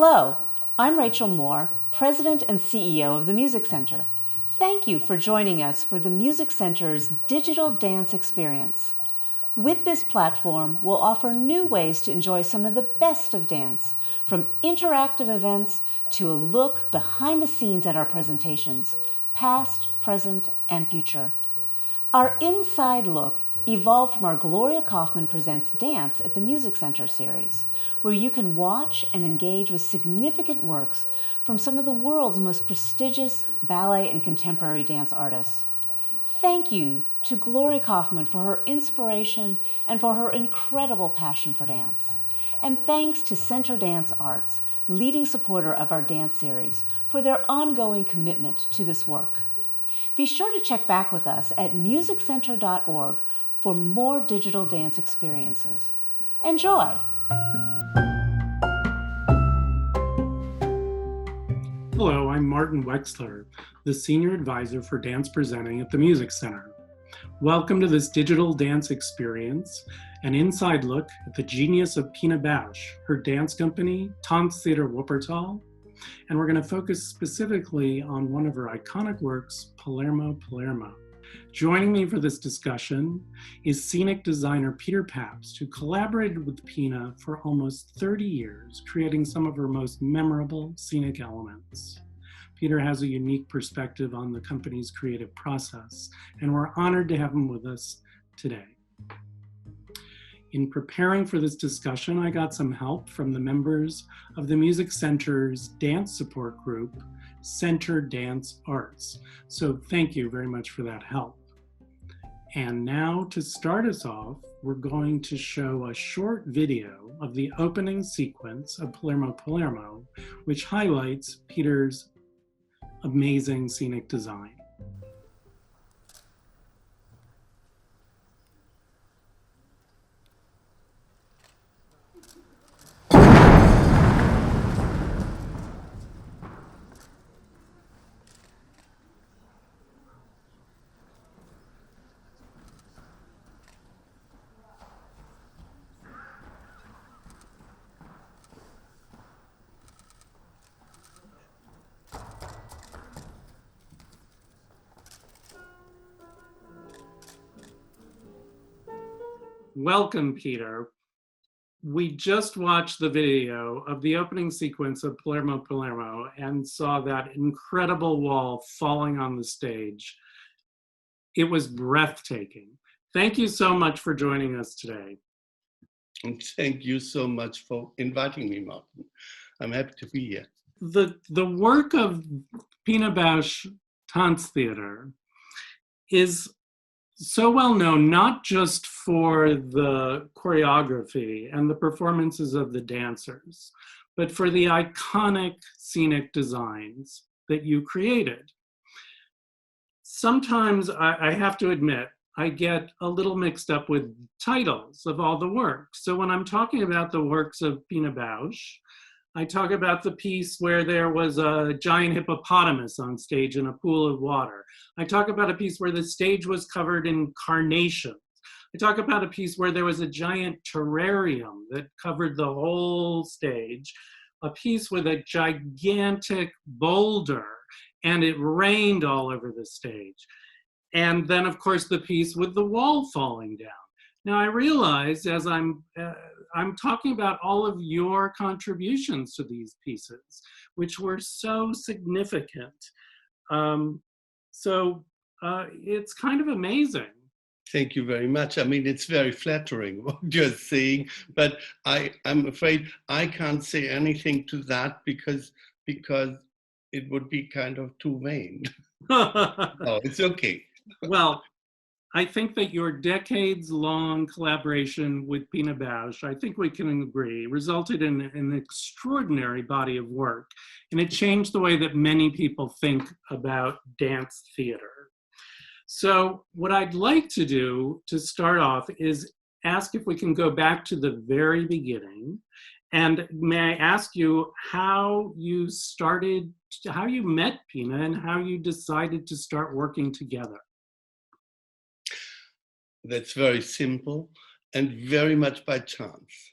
Hello, I'm Rachel Moore, President and CEO of the Music Center. Thank you for joining us for the Music Center's digital dance experience. With this platform, we'll offer new ways to enjoy some of the best of dance, from interactive events to a look behind the scenes at our presentations, past, present, and future. Our Inside Look evolved from our Glorya Kaufman Presents Dance at the Music Center series, where you can watch and engage with significant works from some of the world's most prestigious ballet and contemporary dance artists. Thank you to Glorya Kaufman for her inspiration and for her incredible passion for dance. And thanks to Center Dance Arts, leading supporter of our dance series, for their ongoing commitment to this work. Be sure to check back with us at musiccenter.org for more digital dance experiences. Enjoy! Hello, I'm Martin Wechsler, the Senior Advisor for Dance Presenting at the Music Center. Welcome to this digital dance experience, an inside look at the genius of Pina Bausch, her dance company, Tanztheater Wuppertal, and we're going to focus specifically on one of her iconic works, Palermo Palermo. Joining me for this discussion is scenic designer Peter Pabst, who collaborated with Pina for almost 30 years, creating some of her most memorable scenic elements. Peter has a unique perspective on the company's creative process, and we're honored to have him with us today. In preparing for this discussion, I got some help from the members of the Music Center's dance support group, Center Dance Arts. So thank you very much for that help. And now to start us off, we're going to show a short video of the opening sequence of Palermo Palermo, which highlights Peter's amazing scenic design. Welcome, Peter. We just watched the video of the opening sequence of Palermo Palermo and saw that incredible wall falling on the stage. It was breathtaking. Thank you so much for joining us today. And thank you so much for inviting me, Martin. I'm happy to be here. The work of Pina Bausch Tanztheater is so well known, not just for the choreography and the performances of the dancers, but for the iconic scenic designs that you created. Sometimes I have to admit, I get a little mixed up with titles of all the works. So when I'm talking about the works of Pina Bausch, I talk about the piece where there was a giant hippopotamus on stage in a pool of water. I talk about a piece where the stage was covered in carnations. I talk about a piece where there was a giant terrarium that covered the whole stage, a piece with a gigantic boulder, and it rained all over the stage. And then, of course, the piece with the wall falling down. Now, I realize as I'm talking about all of your contributions to these pieces, which were so significant. It's kind of amazing. Thank you very much. I mean, it's very flattering what you're saying, but I'm afraid I can't say anything to that because it would be kind of too vain. No, it's okay. Well, I think that your decades-long collaboration with Pina Bausch, I think we can agree, resulted in an extraordinary body of work, and it changed the way that many people think about dance theater. So what I'd like to do to start off is ask if we can go back to the very beginning, and may I ask you how you met Pina and how you decided to start working together? That's very simple and very much by chance.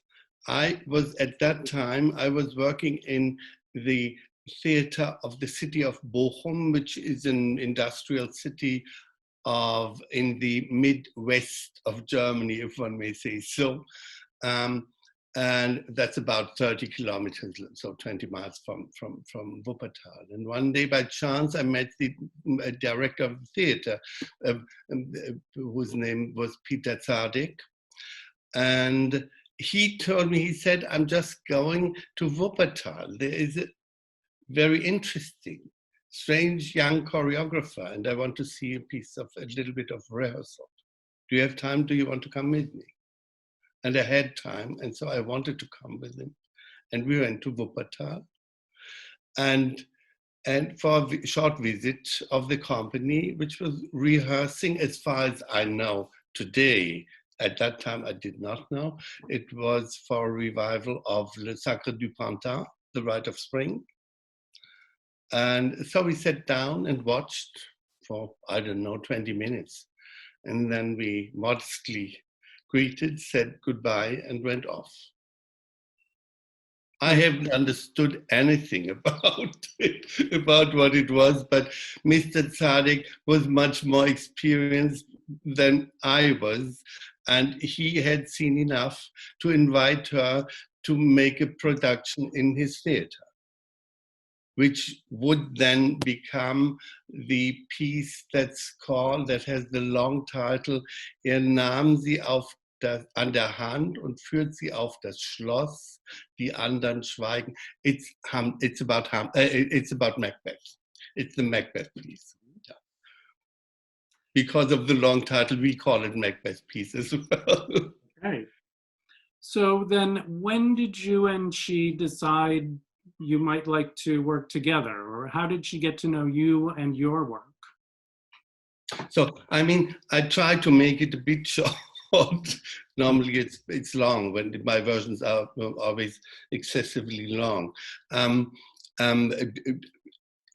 I was, at that time, I was working in the theater of the city of Bochum, which is an industrial city in the Midwest of Germany, if one may say so. And that's about 30 kilometers, so 20 miles from Wuppertal. And one day, by chance, I met the director of the theater, whose name was Peter Pabst. And he told me, he said, I'm just going to Wuppertal. There is a very interesting, strange young choreographer, and I want to see a little bit of rehearsal. Do you have time? Do you want to come with me? And I had time, and so I wanted to come with him. And we went to Wuppertal, and for a short visit of the company, which was rehearsing, as far as I know today. At that time, I did not know. It was for a revival of Le Sacre du Printemps, The Rite of Spring. And so we sat down and watched for, I don't know, 20 minutes. And then we modestly greeted, said goodbye, and went off. I haven't understood anything about it, about what it was, but Mr. Tzadek was much more experienced than I was, and he had seen enough to invite her to make a production in his theater, which would then become the piece that has the long title, nahm sie an der Hand und führt sie auf das Schloss, die anderen schweigen. It's about Macbeth. It's the Macbeth piece. Yeah. Because of the long title, we call it Macbeth piece as well. Okay. So then when did you and she decide you might like to work together, or how did she get to know you and your work? So, I mean, I try to make it a bit short. Normally it's long, when my versions are always excessively long.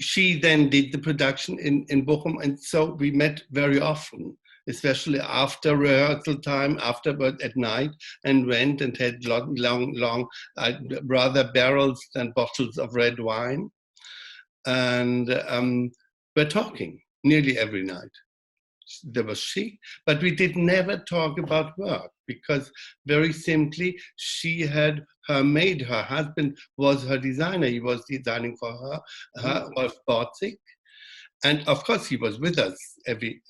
She then did the production in Bochum, and so we met very often, especially after rehearsal time, afterward at night, and went and had long, rather barrels than bottles of red wine. And we're talking nearly every night. There was she, but we did never talk about work, because very simply, she had her maid, her husband was her designer. He was designing for her Wolf Bortzig. And of course, he was with us every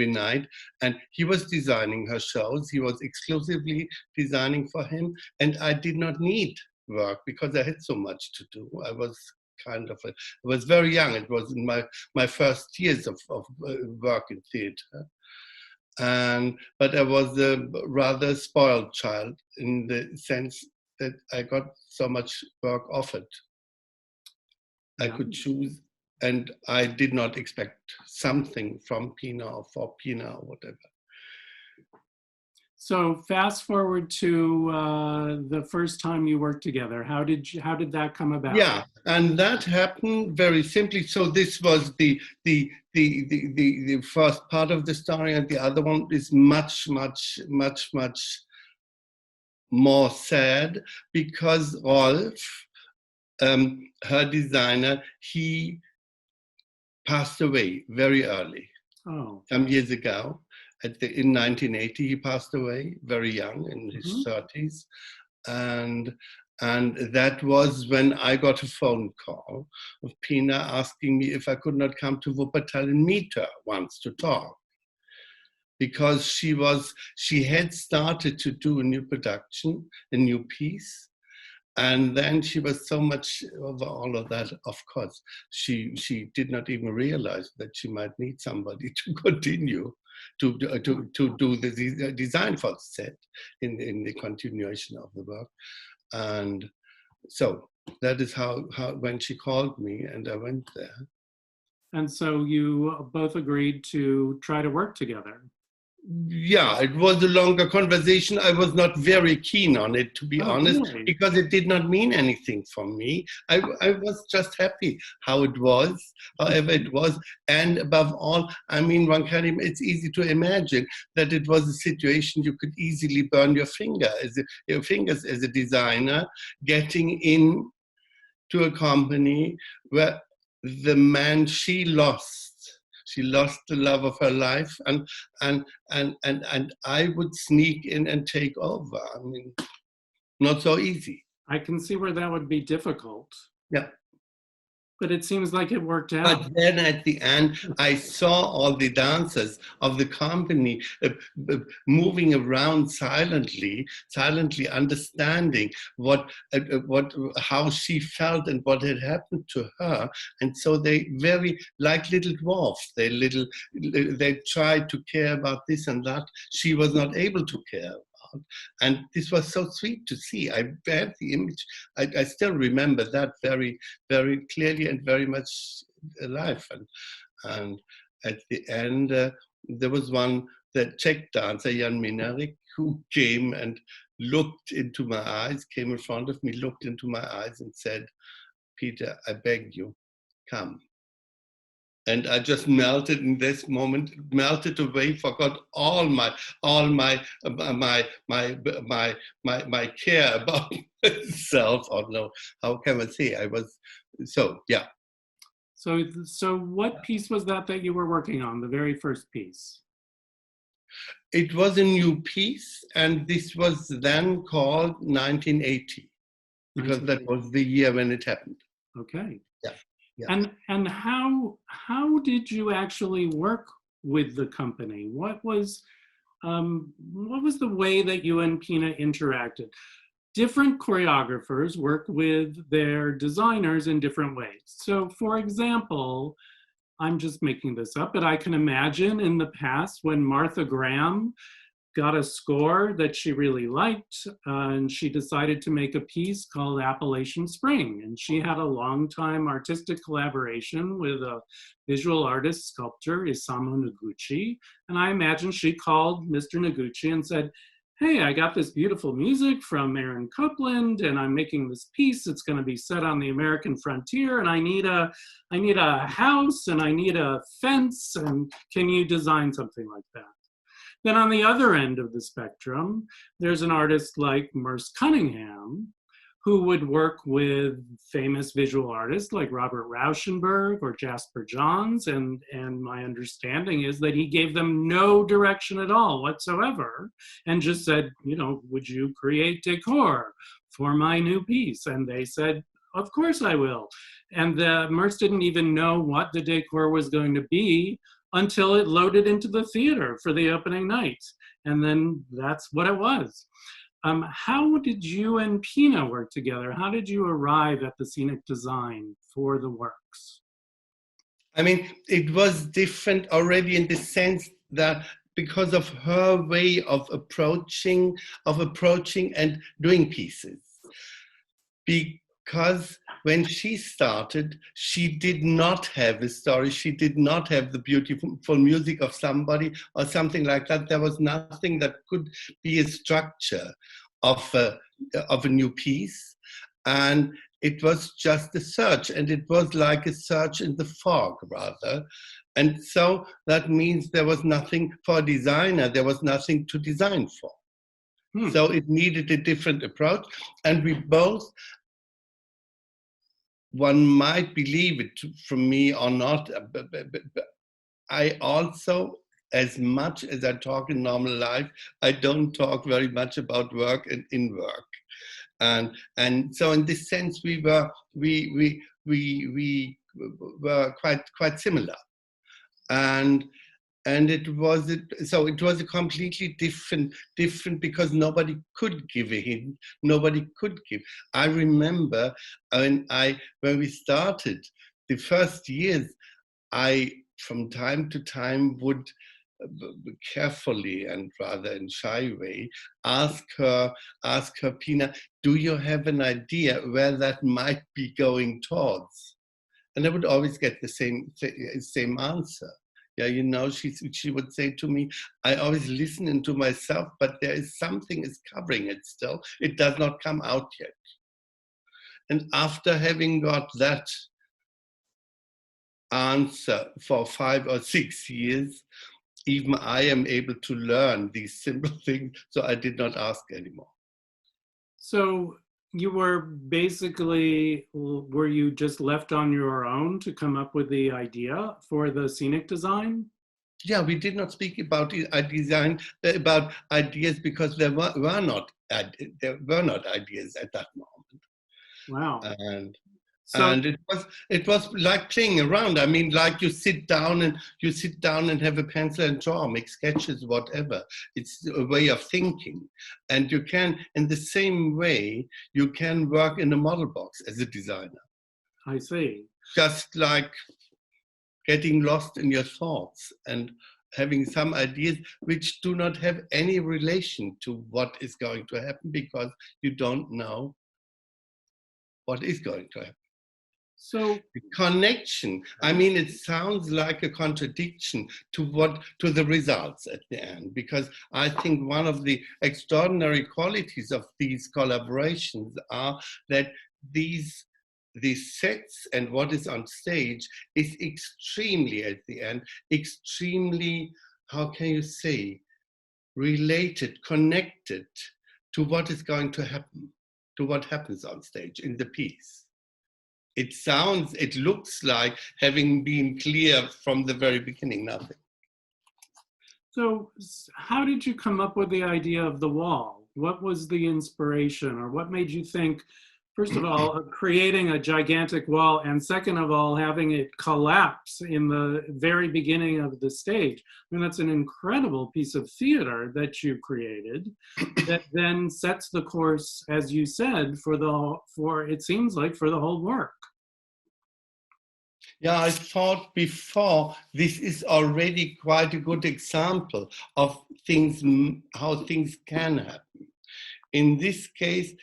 night, and he was designing her shows. He was exclusively designing for him, and I did not need work because I had so much to do. I was I was very young. It was in my first years of work in theater, but I was a rather spoiled child in the sense that I got so much work offered. I could choose. And I did not expect something from Pina or for Pina or whatever. So fast forward to the first time you worked together. How did that come about? Yeah, and that happened very simply. So this was the first part of the story, and the other one is much more sad, because Rolf, her designer, he passed away very early. Some years ago. In 1980, he passed away very young, in his 30s. And that was when I got a phone call of Pina asking me if I could not come to Wuppertal and meet her once to talk. Because she had started to do a new production, a new piece. And then she was so much over all of that, of course, she did not even realize that she might need somebody to continue to do the design for the set in the continuation of the work. And so that is how when she called me, and I went there. And so you both agreed to try to work together. Yeah, it was a longer conversation. I was not very keen on it, to be Oh, honest, really? because it did not mean anything for me. I was just happy how it was, however it was. And above all, I mean, it's easy to imagine that it was a situation you could easily burn your fingers as a designer, getting in to a company where the man she lost the love of her life, and I would sneak in and take over. I mean, not so easy. I can see where that would be difficult, Yeah. but it seems like it worked out. But then at the end, I saw all the dancers of the company moving around silently, understanding how she felt and what had happened to her. And so they very, like little dwarfs, they tried to care about this and that. She was not able to care about. And this was so sweet to see. I have the image. I still remember that very, very clearly and very much alive. And at the end, there was the Czech dancer, Jan Minarik, who came and looked into my eyes, came in front of me, looked into my eyes and said, "Peter, I beg you, come." And I just melted in this moment, melted away, forgot all my care about myself. Or no, how can I say? I was yeah. So what piece was that you were working on, the very first piece? It was a new piece, and this was then called 1980, because that was the year when it happened. Okay. Yeah. Yeah. And how did you actually work with the company? What was the way that you and Pina interacted? Different choreographers work with their designers in different ways. So, for example, I'm just making this up, but I can imagine in the past when Martha Graham got a score that she really liked, and she decided to make a piece called Appalachian Spring. And she had a long-time artistic collaboration with a visual artist, sculptor, Isamu Noguchi. And I imagine she called Mr. Noguchi and said, "Hey, I got this beautiful music from Aaron Copland, and I'm making this piece. It's going to be set on the American frontier, and I need a house, and I need a fence, and can you design something like that?" Then on the other end of the spectrum, there's an artist like Merce Cunningham, who would work with famous visual artists like Robert Rauschenberg or Jasper Johns, and my understanding is that he gave them no direction at all whatsoever, and just said, "Would you create decor for my new piece?" And they said, "Of course I will." And Merce didn't even know what the decor was going to be until it loaded into the theater for the opening night. And then that's what it was. How did you and Pina work together? How did you arrive at the scenic design for the works? I mean, it was different already in the sense that because of her way of approaching and doing pieces. Because when she started, she did not have a story. She did not have the beautiful music of somebody or something like that. There was nothing that could be a structure of a new piece. And it was just a search, and it was like a search in the fog, rather. And so that means there was nothing for a designer. There was nothing to design for. So it needed a different approach. And we both, one might believe it from me or not, but I also, as much as I talk in normal life, I don't talk very much about work and in work. And so in this sense, we were quite similar. And it was a completely different because nobody could give a hint. Nobody could give. I remember when we started the first years, I from time to time would carefully and rather in shy way ask her, "Pina, do you have an idea where that might be going towards?" And I would always get the same answer. Yeah, you know, she would say to me, I always listen into myself, but there is something is covering it still. It does not come out yet. And after having got that answer for 5 or 6 years, even I am able to learn these simple things, so I did not ask anymore. So you were basically, were you just left on your own to come up with the idea for the scenic design? Yeah, we did not speak about design, about ideas, because there were not ideas at that moment. Wow. And So it was like playing around. I mean, like you sit down and have a pencil and draw, make sketches, whatever. It's a way of thinking, and you can, in the same way, you can work in a model box as a designer. I see. Just like getting lost in your thoughts and having some ideas which do not have any relation to what is going to happen, because you don't know what is going to happen. So The connection, I mean, it sounds like a contradiction to the results at the end, because I think one of the extraordinary qualities of these collaborations are that these sets and what is on stage is extremely, at the end, extremely, how can you say, related, connected to what is going to happen, to what happens on stage in the piece. It looks like having been clear from the very beginning, nothing. So how did you come up with the idea of the wall? What was the inspiration, or what made you think, first of all, of creating a gigantic wall, and second of all, having it collapse in the very beginning of the stage? I mean, that's an incredible piece of theater that you created that then sets the course, as you said, for it seems like for the whole work. Yeah, I thought before, this is already quite a good example of things, how things can happen. In this case,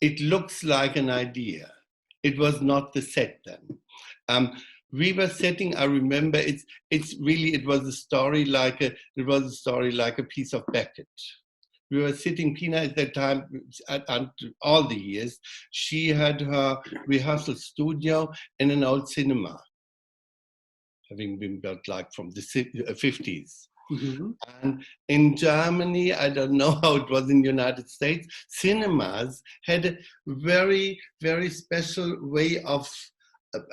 it looks like an idea. It was not the set then. We were setting, I remember, it was a story like a piece of Beckett. We were sitting, Pina at that time, and all the years, she had her rehearsal studio in an old cinema, having been built like from the 50s. Mm-hmm. And in Germany, I don't know how it was in the United States, cinemas had a very, very special way of,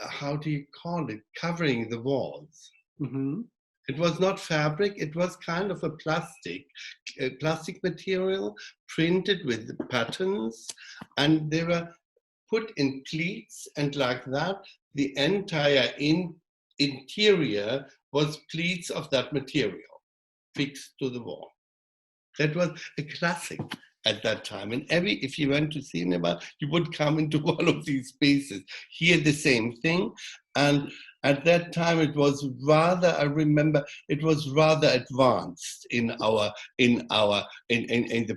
how do you call it, covering the walls. Mm-hmm. It was not fabric, it was kind of a plastic material printed with patterns, and they were put in pleats, and like that, the entire interior was pleats of that material fixed to the wall. That was a classic at that time. And if you went to cinema, you would come into one of these spaces. Here, the same thing. And at that time, it was rather, I remember, it was rather advanced in the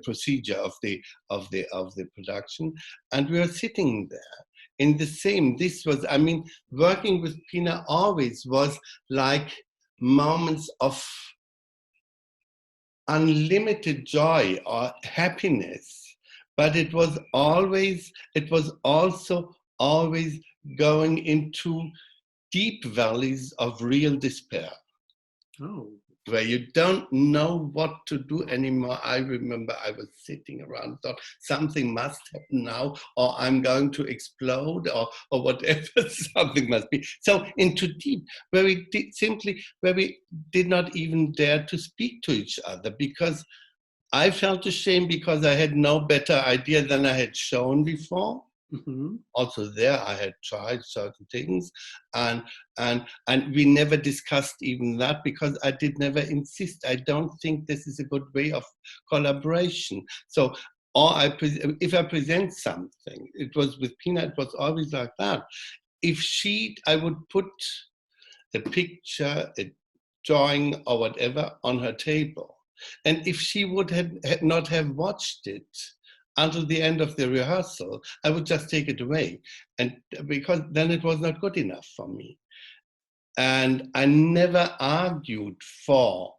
procedure of the production. And we were sitting there in the same, this was, I mean, working with Pina always was like moments of unlimited joy or happiness, but it was also always going into deep valleys of real despair. Oh. Where you don't know what to do anymore. I remember I was sitting around, thought something must happen now, or I'm going to explode, or whatever, something must be. So into deep, where we did not even dare to speak to each other, because I felt ashamed because I had no better idea than I had shown before. Mm-hmm. Also there I had tried certain things, and we never discussed even that, because I did never insist. I don't think this is a good way of collaboration. So, if I present something, it was with Pina, it was always like that. I would put a picture, a drawing or whatever on her table. And if she would not have watched it until the end of the rehearsal, I would just take it away. And because then it was not good enough for me. And I never argued for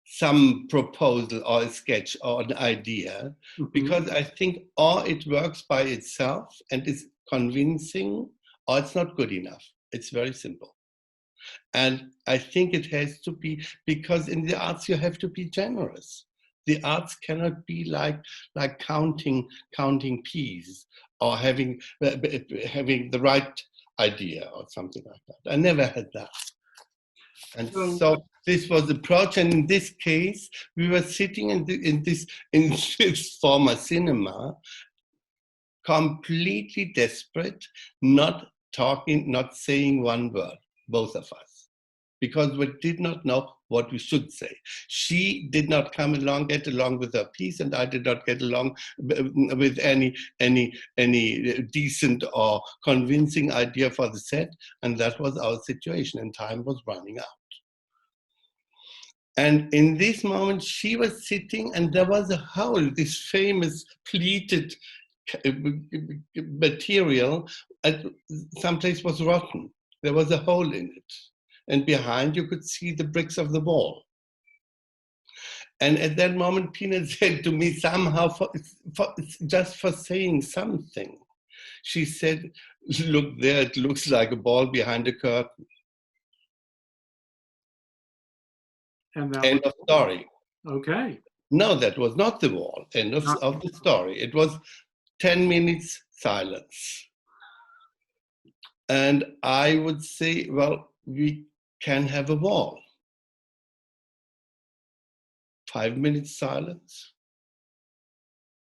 some proposal or a sketch or an idea, because I think or it works by itself and is convincing, or it's not good enough. It's very simple. And I think it has to be, because in the arts you have to be generous. The arts cannot be like counting peas or having the right idea or something like that. I never had that. And so this was the approach, and in this case, we were sitting in this former cinema, completely desperate, not talking, not saying one word, both of us, because we did not know what we should say. She did not get along with her piece, and I did not get along with any decent or convincing idea for the set, and that was our situation, and time was running out. And in this moment, she was sitting, and there was a hole, this famous pleated material, someplace was rotten. There was a hole in it. And behind you could see the bricks of the wall. And at that moment, Pina said to me, somehow, just for saying something, she said, look there, it looks like a ball behind a curtain. And that End of story. Okay. No, that was not the wall. End of the story. It was 10 minutes silence. And I would say, well, we can have a wall. 5 minutes silence.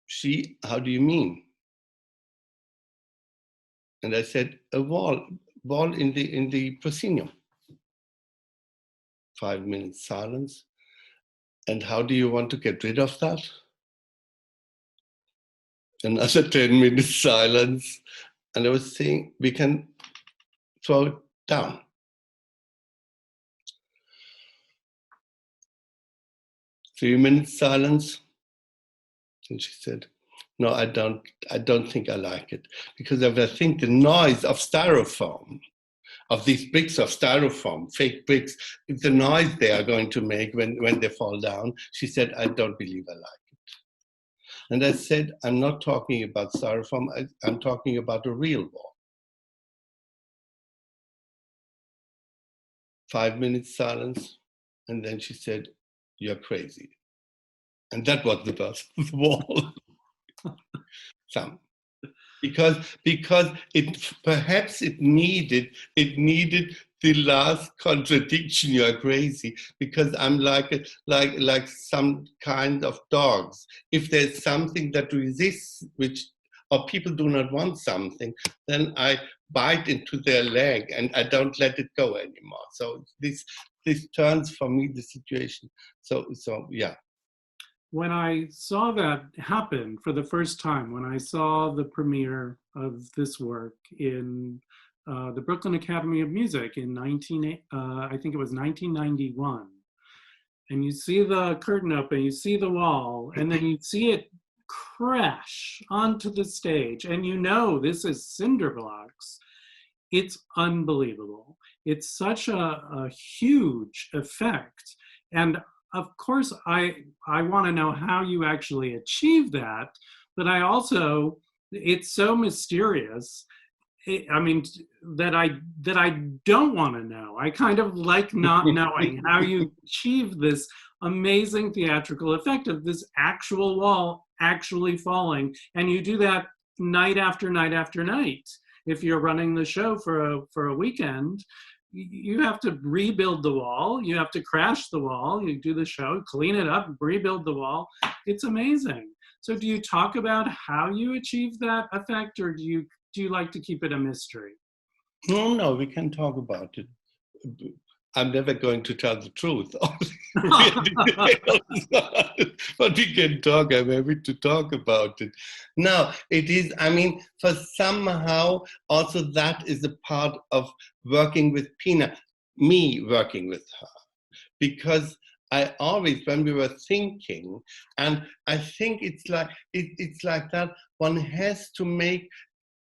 She, how do you mean? And I said, a wall in the proscenium. 5 minutes silence. And how do you want to get rid of that? Another 10 minutes silence. And I was saying, we can throw it down. 3 minutes silence. And she said, no, I don't think I like it. Because if I think the noise of styrofoam, of these bricks of styrofoam, fake bricks, the noise they are going to make when they fall down, she said, I don't believe I like it. And I said, I'm not talking about styrofoam, I'm talking about a real wall. 5 minutes silence, and then she said, you're crazy. And that was the birth of the wall. Because it perhaps it needed the last contradiction, you're crazy, because I'm like some kind of dogs. If there's something that resists, or people do not want something, then I bite into their leg and I don't let it go anymore. So this turns for me the situation. So yeah. When I saw that happen for the first time, when I saw the premiere of this work in the Brooklyn Academy of Music in I think it was 1991, and you see the curtain open, you see the wall, and then you see it crash onto the stage, and you know this is cinder blocks. It's unbelievable. It's such a huge effect. And of course, I want to know how you actually achieve that, but I also, it's so mysterious. I mean, that I don't want to know. I kind of like not knowing how you achieve this amazing theatrical effect of this actual wall actually falling, and you do that night after night after night. If you're running the show for a weekend, you have to rebuild the wall, you have to crash the wall, you do the show, clean it up, rebuild the wall. It's amazing. So do you talk about how you achieve that effect, or do you like to keep it a mystery? No, we can talk about it. I'm never going to tell the truth. But we can talk. I'm happy to talk about it. Now, it is, I mean, for somehow also that is a part of working with Pina, me working with her. Because I always, when we were thinking, and I think it's like that, one has to make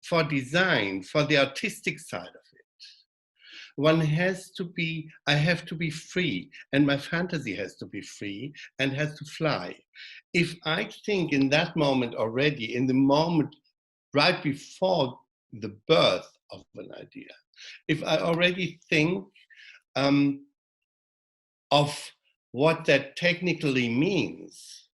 for design, for the artistic side of it, I have to be free, and my fantasy has to be free and has to fly. If I think in that moment already, in the moment right before the birth of an idea, if I already think of what that technically means,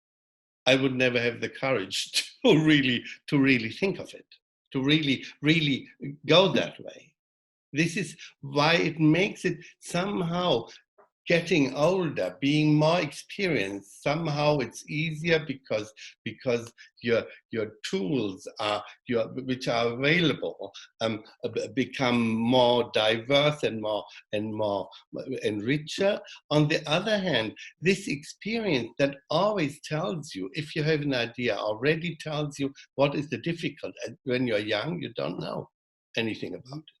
I would never have the courage to really think of it, to really go that way. This is why it makes it somehow, getting older, being more experienced, somehow it's easier because your tools which are available become more diverse and more and richer. On the other hand, this experience that always tells you, if you have an idea, already tells you what is the difficult. And when you're young, you don't know anything about it.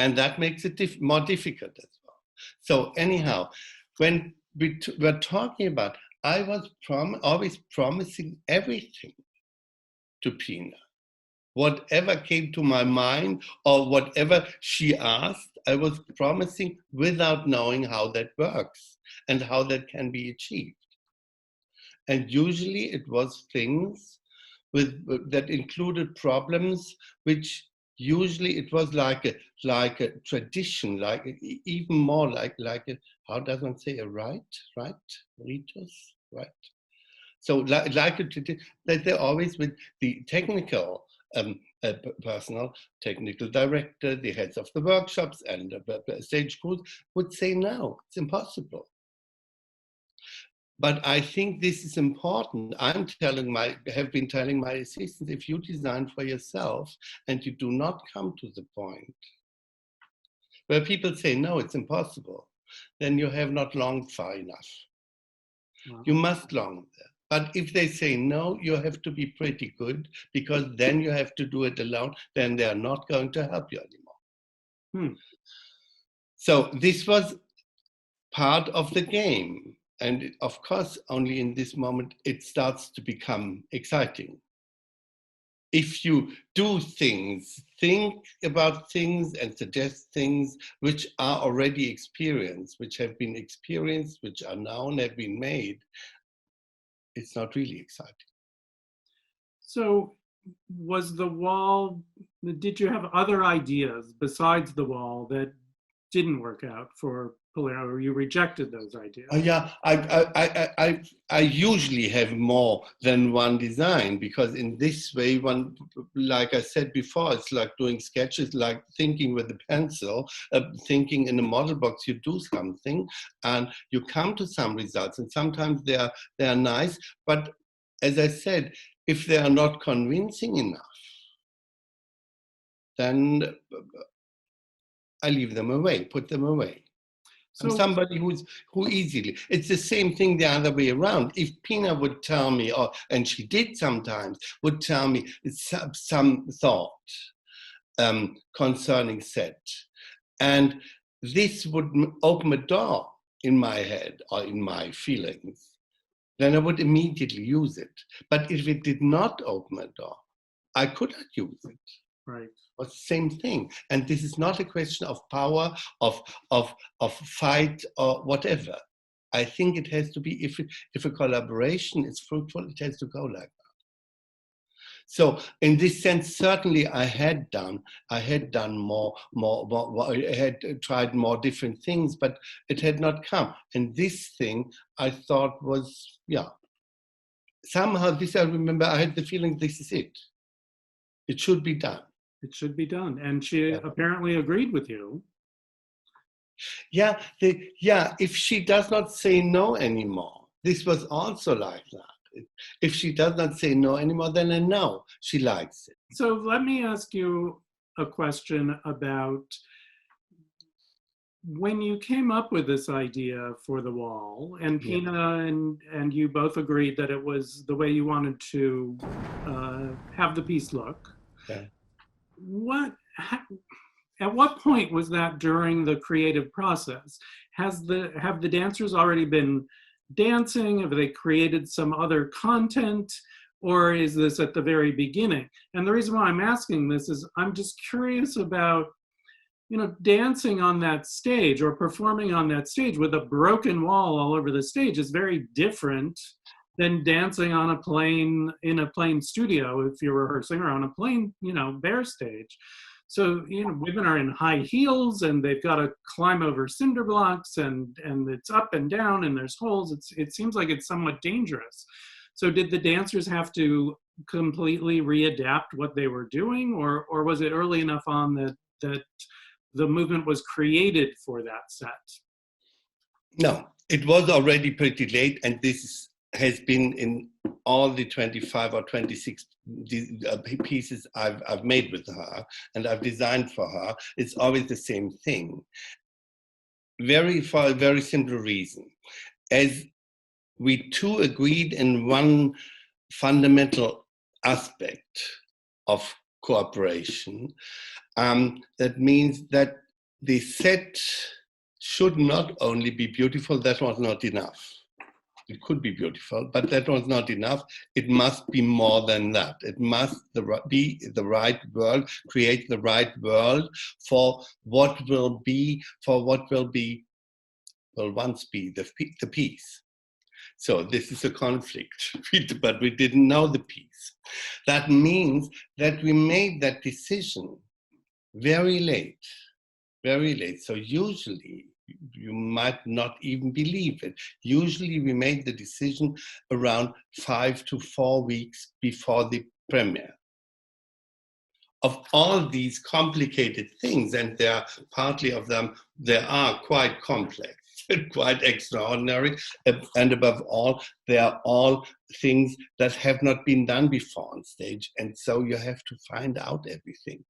And that makes it more difficult as well. So anyhow, when we're talking about, I was always promising everything to Pina. Whatever came to my mind or whatever she asked, I was promising without knowing how that works and how that can be achieved. And usually it was things that included problems which usually it was like a tradition, like even more like a, how does one say, a rite, ritus, right? So like a tradition, that they're always with the technical personnel, technical director, the heads of the workshops and the stage crews would say, no, it's impossible. But I think this is important. have been telling my assistants, if you design for yourself and you do not come to the point where people say, no, it's impossible, then you have not longed far enough. Wow. You must long there. But if they say no, you have to be pretty good, because then you have to do it alone. Then they are not going to help you anymore. So this was part of the game. And of course, only in this moment, it starts to become exciting. If you do things, think about things and suggest things which are already experienced, which have been experienced, which are known, have been made, it's not really exciting. So was the wall, did you have other ideas besides the wall that didn't work out for Palermo, or you rejected those ideas? Yeah, I usually have more than one design, because in this way, one, like I said before, it's like doing sketches, like thinking with a pencil, thinking in a model box. You do something and you come to some results, and sometimes they are nice, but as I said, if they are not convincing enough, then I leave them away, put them away. So, I'm somebody who easily, it's the same thing the other way around. If Pina would tell me, and she did sometimes, would tell me some thought concerning set, and this would open a door in my head or in my feelings, then I would immediately use it. But if it did not open a door, I could not use it. Right. It's the same thing. And this is not a question of power, of fight or whatever. I think it has to be, if a collaboration is fruitful, it has to go like that. So in this sense, certainly I had done more, I had tried more different things, but it had not come. And this thing I thought was, somehow this, I remember I had the feeling this is it. It should be done. It should be done. And she apparently agreed with you. Yeah, if she does not say no anymore, this was also like that. If she does not say no anymore, then I know she likes it. So let me ask you a question about when you came up with this idea for the wall, and Pina and you both agreed that it was the way you wanted to have the piece look. Yeah. At what point was that during the creative process? Have the dancers already been dancing? Have they created some other content? Or is this at the very beginning? And the reason why I'm asking this is I'm just curious about dancing on that stage or performing on that stage with a broken wall all over the stage is very different than dancing on a plane, in a plane studio if you're rehearsing, or on a plane, bare stage. So, women are in high heels and they've got to climb over cinder blocks, and it's up and down and there's holes. It seems like it's somewhat dangerous. So did the dancers have to completely readapt what they were doing, or was it early enough on that the movement was created for that set? No, it was already pretty late, and this has been in all the 25 or 26 pieces I've made with her and I've designed for her. It's always the same thing. For a very simple reason. As we two agreed in one fundamental aspect of cooperation, that means that the set should not only be beautiful. That was not enough. It could be beautiful, but that was not enough. It must be more than that. It must be the right world, create the right world for what will once be the piece. So this is a conflict, but we didn't know the piece. That means that we made that decision very late. So usually, you might not even believe it. Usually we made the decision around 5 to 4 weeks before the premiere. Of all these complicated things, and there are partly of them, they are quite complex and quite extraordinary, and above all, they are all things that have not been done before on stage, and so you have to find out everything.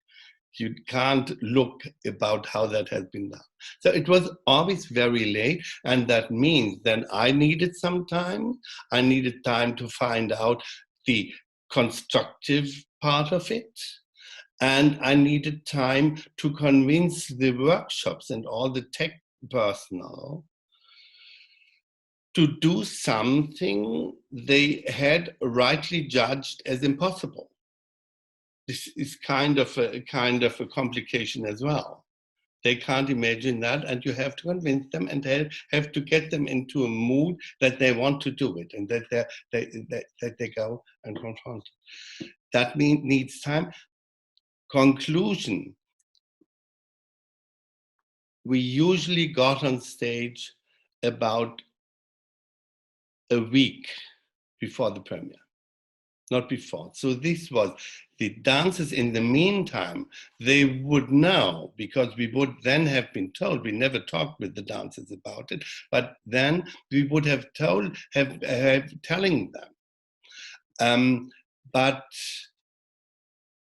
You can't look about how that has been done. So it was always very late, and that means then I needed some time. I needed time to find out the constructive part of it, and I needed time to convince the workshops and all the tech personnel to do something they had rightly judged as impossible. This is kind of a complication as well. They can't imagine that, and you have to convince them and have to get them into a mood that they want to do it, and that they go and confront it. That needs time. Conclusion: we usually got on stage about a week before the premiere, not before. So this was the dancers. In the meantime, they would know, because we would then have been told. We never talked with the dancers about it, but then we would have telling them. But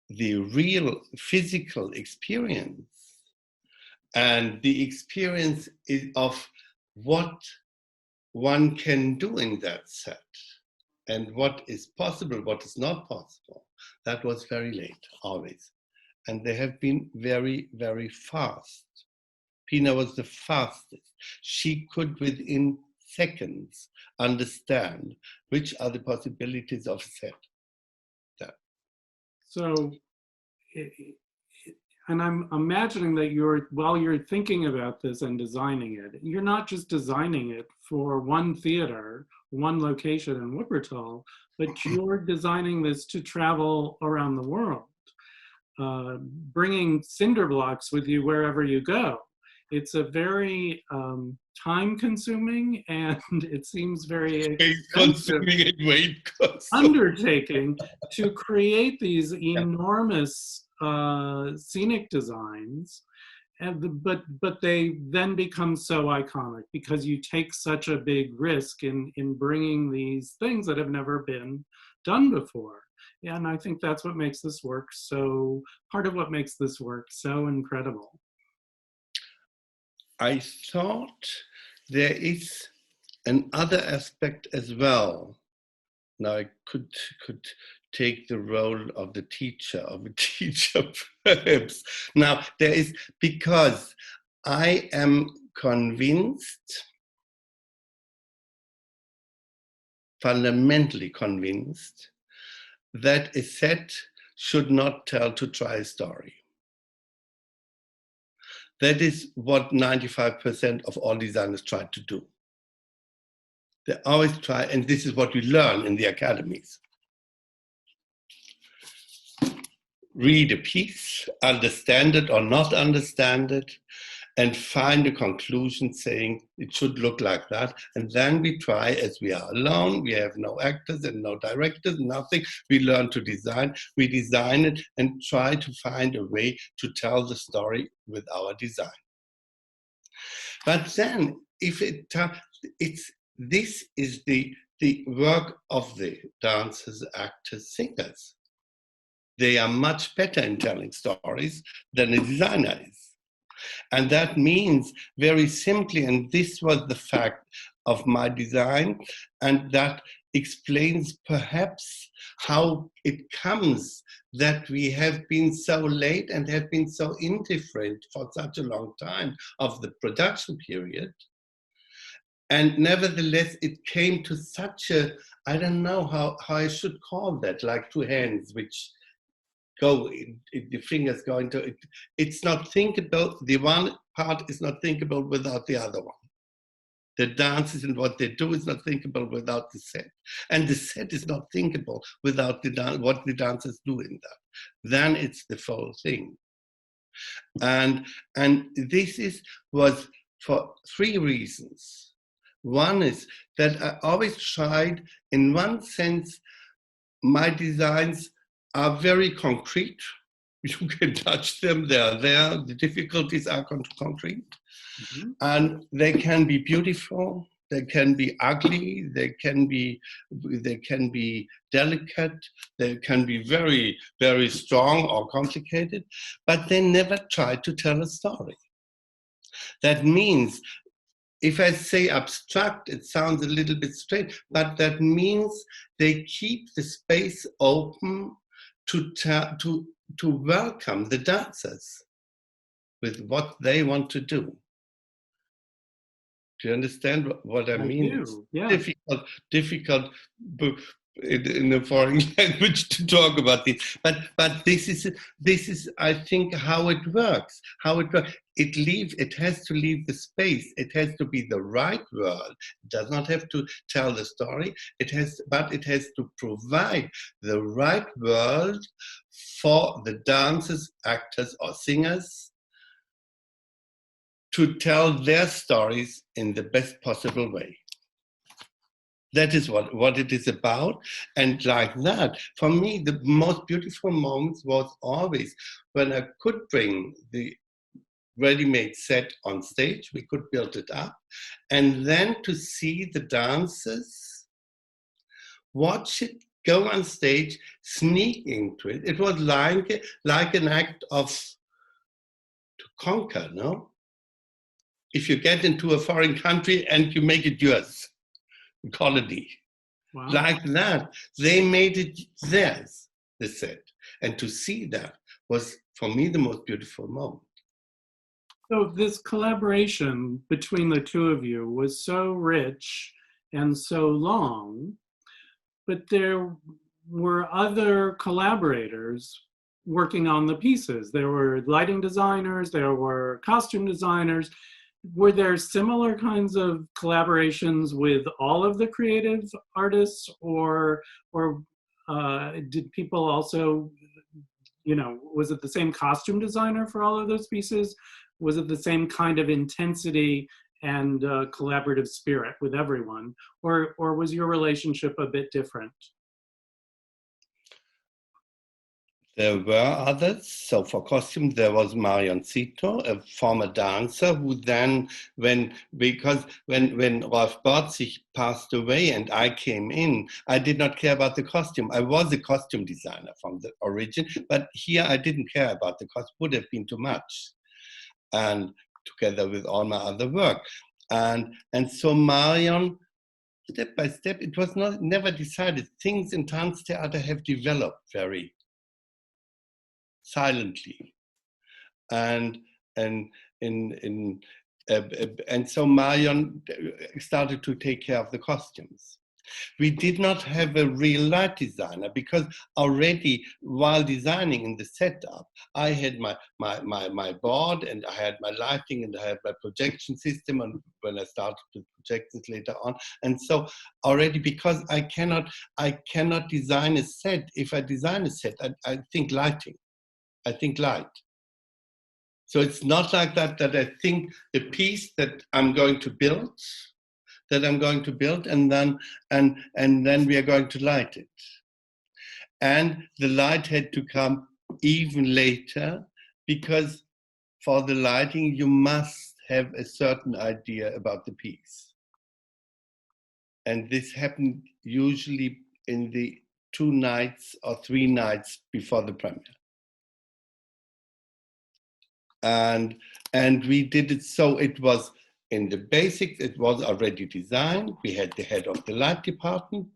the real physical experience and the experience of what one can do in that set, and what is possible, what is not possible, that was very late, always. And they have been very, very fast. Pina was the fastest. She could, within seconds, understand which are the possibilities of a set. So, and I'm imagining that while you're thinking about this and designing it, you're not just designing it for one theater, one location in Wuppertal, but you're designing this to travel around the world, bringing cinder blocks with you wherever you go. It's a very time-consuming, and it seems very expensive undertaking to create these enormous scenic designs, but they then become so iconic because you take such a big risk in bringing these things that have never been done before. And I think that's what makes this work part of what makes this work so incredible. I thought there is another aspect as well. Now I could take the role of a teacher perhaps. Now there is, because I am convinced, fundamentally convinced, that a set should not tell to try a story. That is what 95% of all designers try to do. They always try, and this is what we learn in the academies. Read a piece, understand it or not understand it, and find a conclusion saying it should look like that. And then we try, as we are alone, we have no actors and no directors, nothing. We learn to design, we design it and try to find a way to tell the story with our design. But then, if this is the work of the dancers, actors, singers. They are much better in telling stories than a designer is. And that means very simply, and this was the fact of my design, and that explains perhaps how it comes that we have been so late and have been so indifferent for such a long time of the production period. And nevertheless, it came to such a, I don't know how I should call that, like two hands, which go, the fingers go into it. It's not thinkable. The one part is not thinkable without the other one. The dances and what they do is not thinkable without the set. And the set is not thinkable without what the dancers do in that. Then it's the full thing. And this was for three reasons. One is that I always tried, in one sense, my designs are very concrete. You can touch them, they are there. The difficulties are concrete. Mm-hmm. And they can be beautiful, they can be ugly, they can be delicate, they can be very, very strong or complicated, but they never try to tell a story. That means, if I say abstract, it sounds a little bit strange, but that means they keep the space open to welcome the dancers with what they want to do. Do you understand what I mean? Do. It's yeah. difficult in a foreign language to talk about this. But this is I think how it works. It has to leave the space. It has to be the right world. It does not have to tell the story. But it has to provide the right world for the dancers, actors, or singers to tell their stories in the best possible way. That is what it is about. And like that, for me, the most beautiful moments was always when I could bring the ready-made set on stage, we could build it up, and then to see the dancers, watch it, go on stage, sneak into it. It was like an act of to conquer, no? If you get into a foreign country and you make it yours, colony. Wow. Like that, they made it theirs, the set. And to see that was, for me, the most beautiful moment. So this collaboration between the two of you was so rich and so long, but there were other collaborators working on the pieces. There were lighting designers, there were costume designers. Were there similar kinds of collaborations with all of the creative artists, or did people also, was it the same costume designer for all of those pieces? Was it the same kind of intensity and collaborative spirit with everyone, or was your relationship a bit different? There were others. So for costume, there was Marion Zito, a former dancer, who then, when Rolf Borzig passed away and I came in, I did not care about the costume. I was a costume designer from the origin, but here I didn't care about the costume. Would have been too much. And together with all my other work. And so Marion, step by step, it was never decided. Things in Tanztheater have developed very silently, and so Marion started to take care of the costumes, We did not have a real light designer because already while designing in the setup, I had my board and I had my lighting and I had my projection system, and when I started with projections later on. And so already, because I cannot design a set. If I design a set, I think lighting. I think light. So it's not like that I think the piece that I'm going to build, and then we are going to light it. And the light had to come even later, because for the lighting you must have a certain idea about the piece. And this happened usually in the 2 nights or 3 nights before the premiere. And we did it so it was in the basics, it was already designed. We had the head of the light department,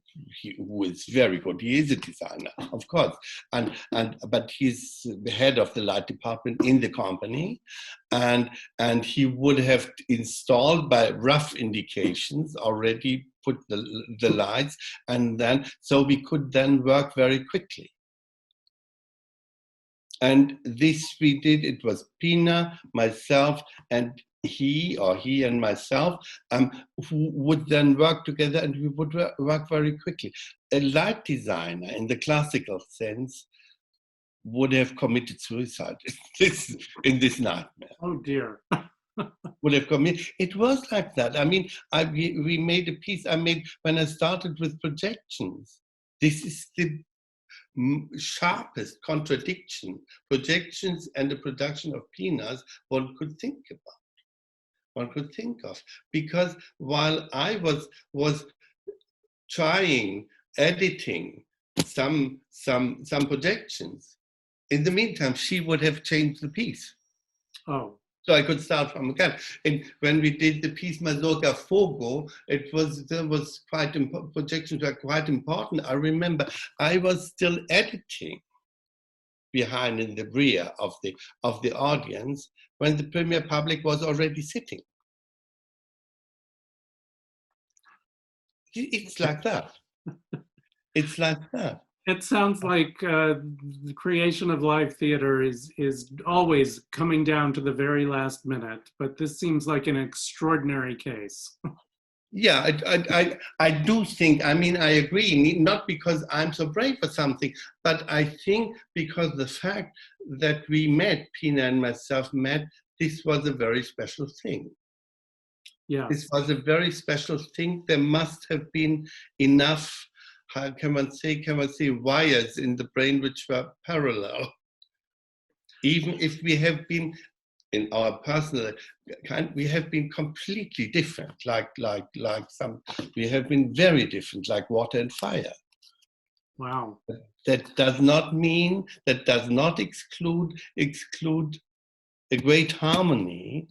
who is very good. He is a designer, of course, but he's the head of the light department in the company, and he would have installed by rough indications already put the lights, and then so we could then work very quickly. And this we did. It was Pina, myself, and he and myself, who would then work together, and we would work very quickly. A light designer, in the classical sense, would have committed suicide in this nightmare. Oh dear. Would have committed. It was like that. I mean, we made a piece. I made when I started with projections. This is the sharpest contradiction, projections and the production of Pinas, one could think of, because while I was trying editing some projections, in the meantime she would have changed the piece. Oh. So I could start from again. And when we did the piece Mazurka Fogo, there was quite projections were quite important. I remember I was still editing behind in the rear of the audience when the premier public was already sitting. It's like that. It's like that. It sounds like the creation of live theater is always coming down to the very last minute, but this seems like an extraordinary case. Yeah, I do think, I mean, I agree, not because I'm so brave or something, but I think because the fact that we met, Pina and myself met, this was a very special thing. Yeah. This was a very special thing. There must have been enough, how can one say, wires in the brain which were parallel. Even if we have been, in our personal kind, we have been completely different, we have been very different, like water and fire. Wow. That does not exclude a great harmony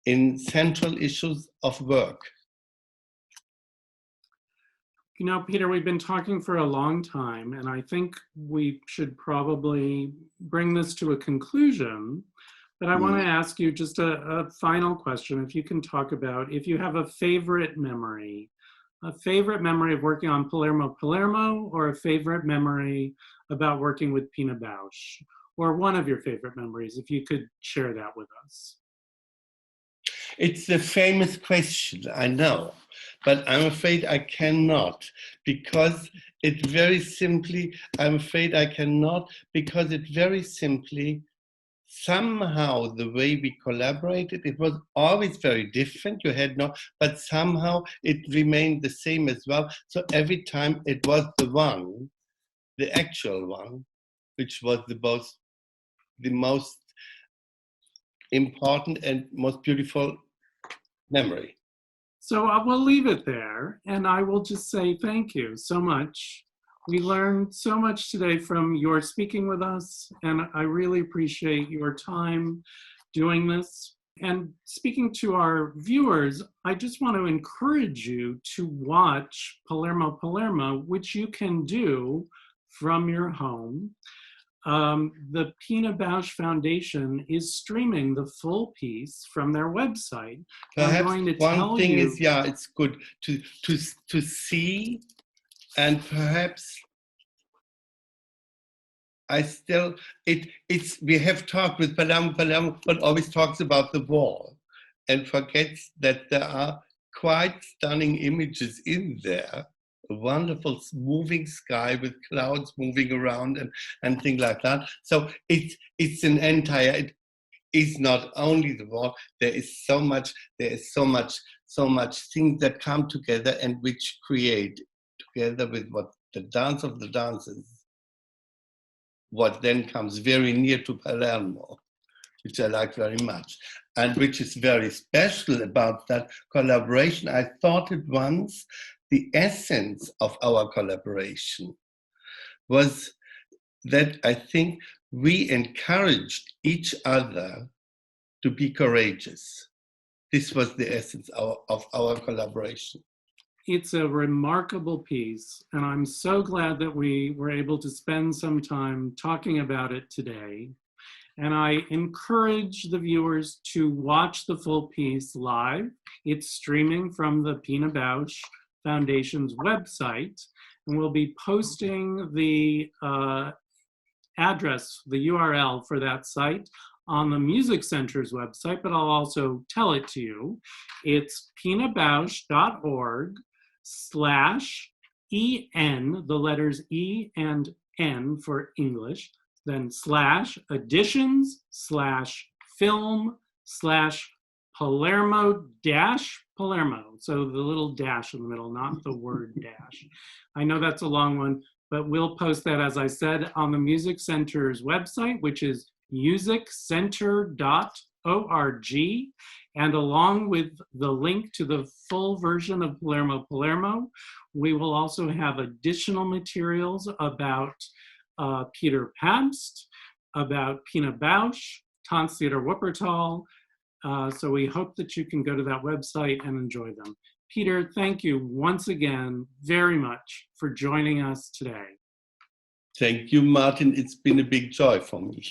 in central issues of work. You know, Peter, we've been talking for a long time, and I think we should probably bring this to a conclusion. But I want to ask you just a final question. If you can talk about, if you have a favorite memory of working on Palermo Palermo, or a favorite memory about working with Pina Bausch, or one of your favorite memories, if you could share that with us. It's a famous question, I know, but I'm afraid I cannot, because it very simply, somehow the way we collaborated, it was always very different, but somehow it remained the same as well. So every time it was the actual one, which was the most important and most beautiful memory. So I will leave it there, and I will just say thank you so much. We learned so much today from your speaking with us, and I really appreciate your time doing this. And speaking to our viewers, I just want to encourage you to watch Palermo Palermo, which you can do from your home. the Pina Bausch Foundation is streaming the full piece from their website. Perhaps I'm going to one tell thing you, is, yeah, it's good to see, and perhaps we have talked with Palermo, but always talks about the wall and forgets that there are quite stunning images in there. A wonderful moving sky with clouds moving around and things like that. So it's an entire, it is not only the wall, there is so much things that come together and which create, together with what the dance of the dances, what then comes very near to Palermo, which I like very much, and which is very special about that collaboration. I thought it once, the essence of our collaboration was that I think we encouraged each other to be courageous. This was the essence of our collaboration. it's a remarkable piece, and I'm so glad that we were able to spend some time talking about it today. And I encourage the viewers to watch the full piece live. It's streaming from the Pina Bausch Foundation's website, and we'll be posting the address, the URL for that site on the Music Center's website, but I'll also tell it to you. It's pinabausch.org/EN, the letters E and N for English, then /edition/film/Palermo-Palermo. So the little dash in the middle, not the word dash. I know that's a long one, but we'll post that, as I said, on the Music Center's website, which is musiccenter.org. And along with the link to the full version of Palermo Palermo, we will also have additional materials about Peter Pabst, about Pina Bausch, Tanztheater Wuppertal. So we hope that you can go to that website and enjoy them. Peter, thank you once again very much for joining us today. Thank you, Martin. It's been a big joy for me.